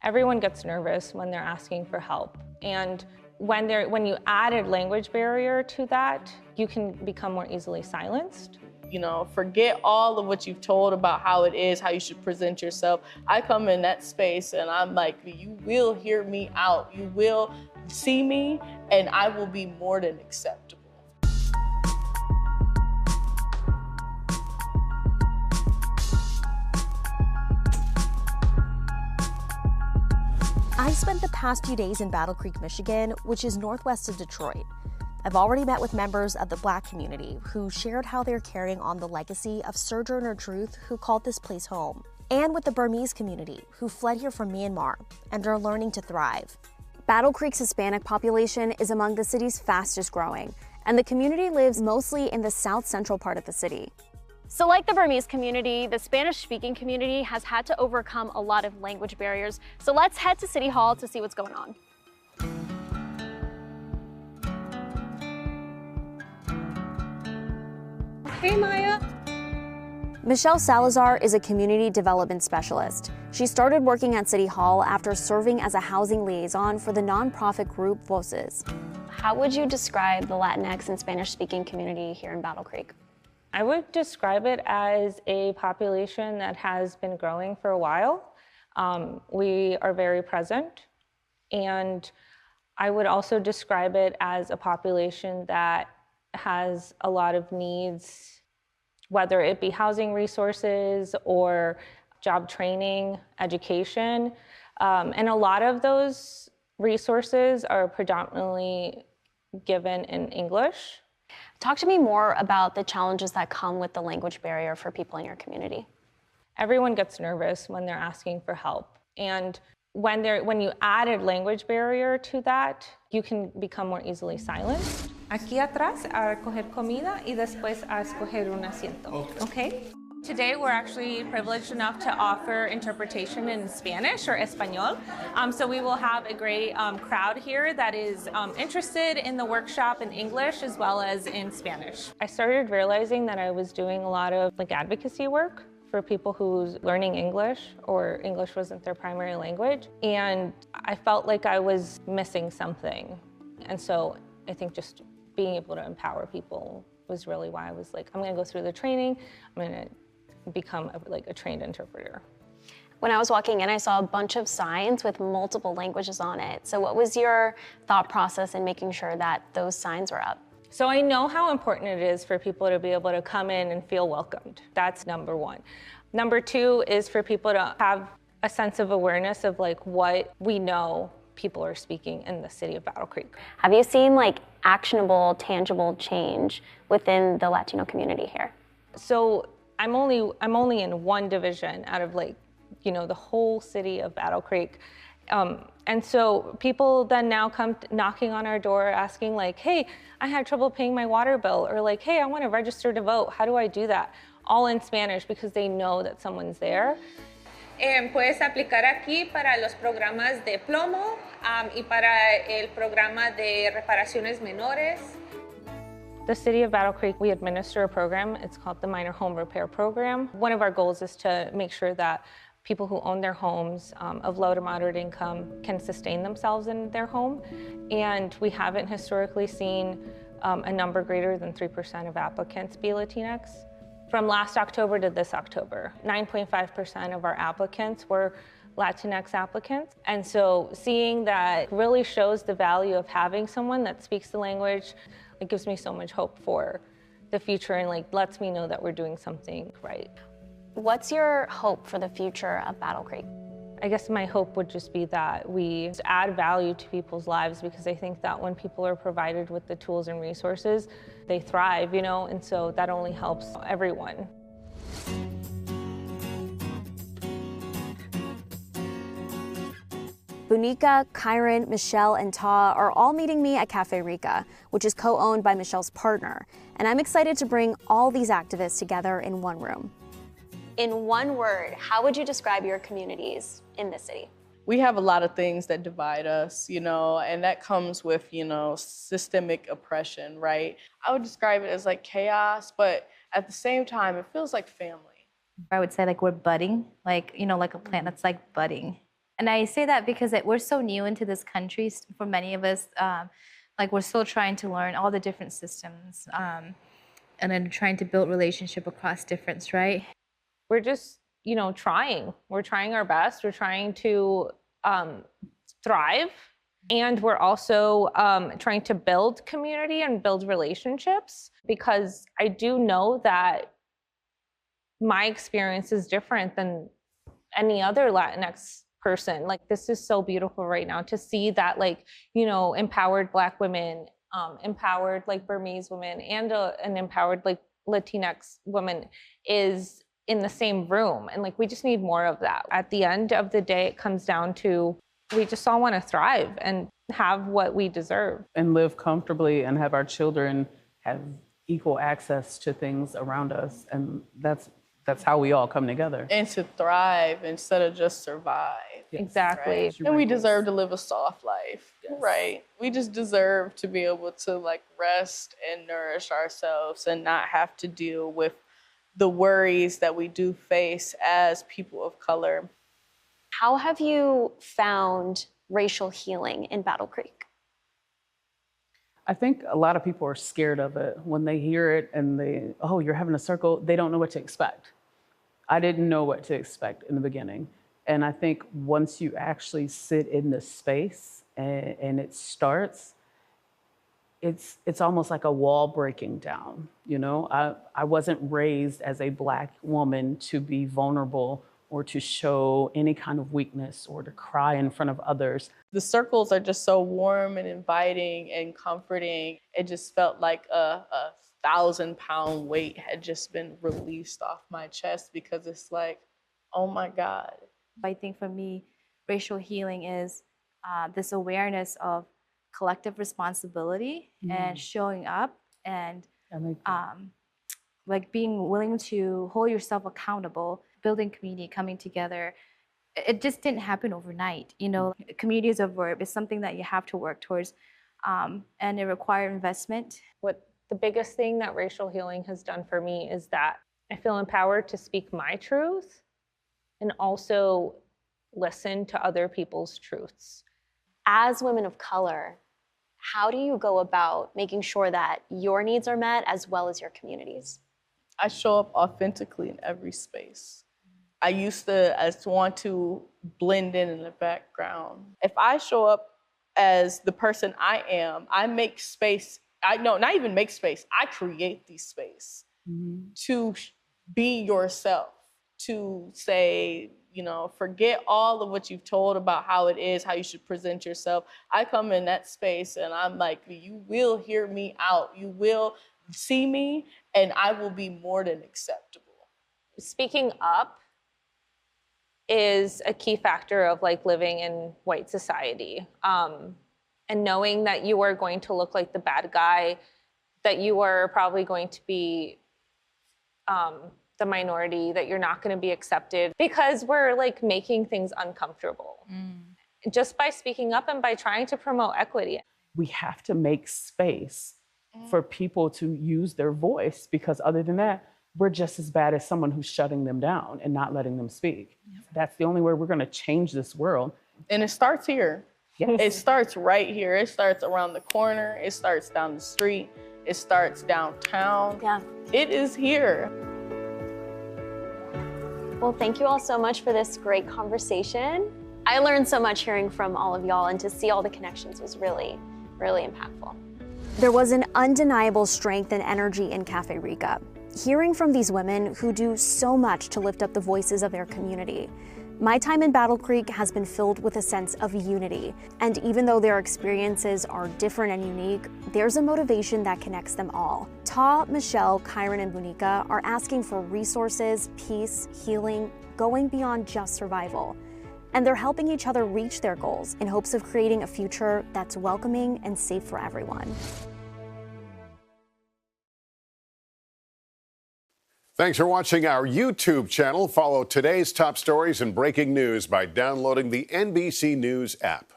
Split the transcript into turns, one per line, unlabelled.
Everyone gets nervous when they're asking for help. And when you add a language barrier to that, you can become more easily silenced.
You know, forget all of what you've told about how it is, how you should present yourself. I come in that space and I'm like, you will hear me out. You will see me and I will be more than acceptable.
I spent the past few days in Battle Creek, Michigan, which is northwest of Detroit. I've already met with members of the Black community who shared how they're carrying on the legacy of Sojourner Truth, who called this place home, and with the Burmese community who fled here from Myanmar and are learning to thrive. Battle Creek's Hispanic population is among the city's fastest growing, and the community lives mostly in the south central part of the city. So like the Burmese community, the Spanish-speaking community has had to overcome a lot of language barriers. So let's head to City Hall to see what's going on.
Hey, Maya.
Michelle Salazar is a community development specialist. She started working at City Hall after serving as a housing liaison for the nonprofit group Voces. How would you describe the Latinx and Spanish-speaking community here in Battle Creek?
I would describe it as a population that has been growing for a while. We are very present, and I would also describe it as a population that has a lot of needs, whether it be housing resources or job training, education, and a lot of those resources are predominantly given in English.
Talk to me more about the challenges that come with the language barrier for people in your community.
Everyone gets nervous when they're asking for help. And when you add a language barrier to that, you can become more easily silenced.
Aquí atrás a recoger comida y después a escoger un asiento. Okay? Today we're actually privileged enough to offer interpretation in Spanish or Español. So we will have a great crowd here that is interested in the workshop in English as well as in Spanish.
I started realizing that I was doing a lot of advocacy work for people who's learning English or English wasn't their primary language. And I felt like I was missing something. And so I think just being able to empower people was really why I was like, I'm gonna go through the training, I'm gonna become a trained interpreter.
When I was walking in, I saw a bunch of signs with multiple languages on it. So what was your thought process in making sure that those signs were up?
So I know how important it is for people to be able to come in and feel welcomed. That's number one. Number two is for people to have a sense of awareness of what we know people are speaking in the city of Battle Creek.
Have you seen actionable, tangible change within the Latino community here?
So I'm only in one division out of the whole city of Battle Creek. And so people then now come knocking on our door asking hey, I had trouble paying my water bill, or hey, I want to register to vote. How do I do that? All in Spanish because they know that someone's there.
Puedes aplicar aquí para los programas de plomo y para el programa de reparaciones menores.
The City of Battle Creek, we administer a program. It's called the Minor Home Repair Program. One of our goals is to make sure that people who own their homes of low to moderate income can sustain themselves in their home. And we haven't historically seen a number greater than 3% of applicants be Latinx. From last October to this October, 9.5% of our applicants were Latinx applicants. And so seeing that really shows the value of having someone that speaks the language. It gives me so much hope for the future and lets me know that we're doing something right.
What's your hope for the future of Battle Creek?
I guess my hope would just be that we add value to people's lives, because I think that when people are provided with the tools and resources, they thrive, and so that only helps everyone.
Bunika, Kyron, Michelle, and Ta are all meeting me at Cafe Rica, which is co-owned by Michelle's partner. And I'm excited to bring all these activists together in one room. In one word, how would you describe your communities in this city?
We have a lot of things that divide us, and that comes with, systemic oppression, right? I would describe it as chaos, but at the same time, it feels like family.
I would say we're budding, like a plant that's budding. And I say that because we're so new into this country. For many of us, like we're still trying to learn all the different systems, and then trying to build relationship across difference, right?
We're just, trying. We're trying our best. We're trying to thrive. And we're also trying to build community and build relationships, because I do know that my experience is different than any other Latinx person. Like, this is so beautiful right now to see that, empowered Black women, empowered Burmese women, and an empowered Latinx woman is in the same room. And we just need more of that. At the end of the day, it comes down to, we just all want to thrive and have what we deserve.
And live comfortably and have our children have equal access to things around us. And that's how we all come together.
And to thrive instead of just survive.
Yes. Exactly.
Right? And we deserve to live a soft life, yes. Right? We just deserve to be able to rest and nourish ourselves and not have to deal with the worries that we do face as people of color.
How have you found racial healing in Battle Creek?
I think a lot of people are scared of it. When they hear it and you're having a circle, they don't know what to expect. I didn't know what to expect in the beginning. And I think once you actually sit in the space and it starts, it's almost like a wall breaking down. I wasn't raised as a Black woman to be vulnerable or to show any kind of weakness or to cry in front of others.
The circles are just so warm and inviting and comforting. It just felt like a 1,000-pound weight had just been released off my chest, because it's like, oh my God.
I think for me, racial healing is this awareness of collective responsibility and showing up and being willing to hold yourself accountable, building community, coming together. It just didn't happen overnight. Community is a verb. It's something that you have to work towards, and it requires investment.
What the biggest thing that racial healing has done for me is that I feel empowered to speak my truth and also listen to other people's truths.
As women of color, how do you go about making sure that your needs are met as well as your communities?
I show up authentically in every space. I used to want to blend in the background. If I show up as the person I am, I make space. Not even make space. I create the space to be yourself, to say, forget all of what you've told about how it is, how you should present yourself. I come in that space and I'm like, you will hear me out. You will see me, and I will be more than acceptable.
Speaking up is a key factor of living in white society. And knowing that you are going to look like the bad guy, that you are probably going to be the minority, that you're not going to be accepted, because we're making things uncomfortable. Just by speaking up and by trying to promote equity.
We have to make space for people to use their voice, because other than that, we're just as bad as someone who's shutting them down and not letting them speak. Yep. That's the only way we're going to change this world.
And it starts here. Yes. It starts right here. It starts around the corner. It starts down the street. It starts downtown.
Yeah.
It is here.
Well, thank you all so much for this great conversation. I learned so much hearing from all of y'all, and to see all the connections was really, really impactful. There was an undeniable strength and energy in Cafe Rica. Hearing from these women who do so much to lift up the voices of their community. My time in Battle Creek has been filled with a sense of unity. And even though their experiences are different and unique, there's a motivation that connects them all. Ta, Michelle, Kyron, and Bunika are asking for resources, peace, healing, going beyond just survival. And they're helping each other reach their goals in hopes of creating a future that's welcoming and safe for everyone.
Thanks for watching our YouTube channel. Follow today's top stories and breaking news by downloading the NBC News app.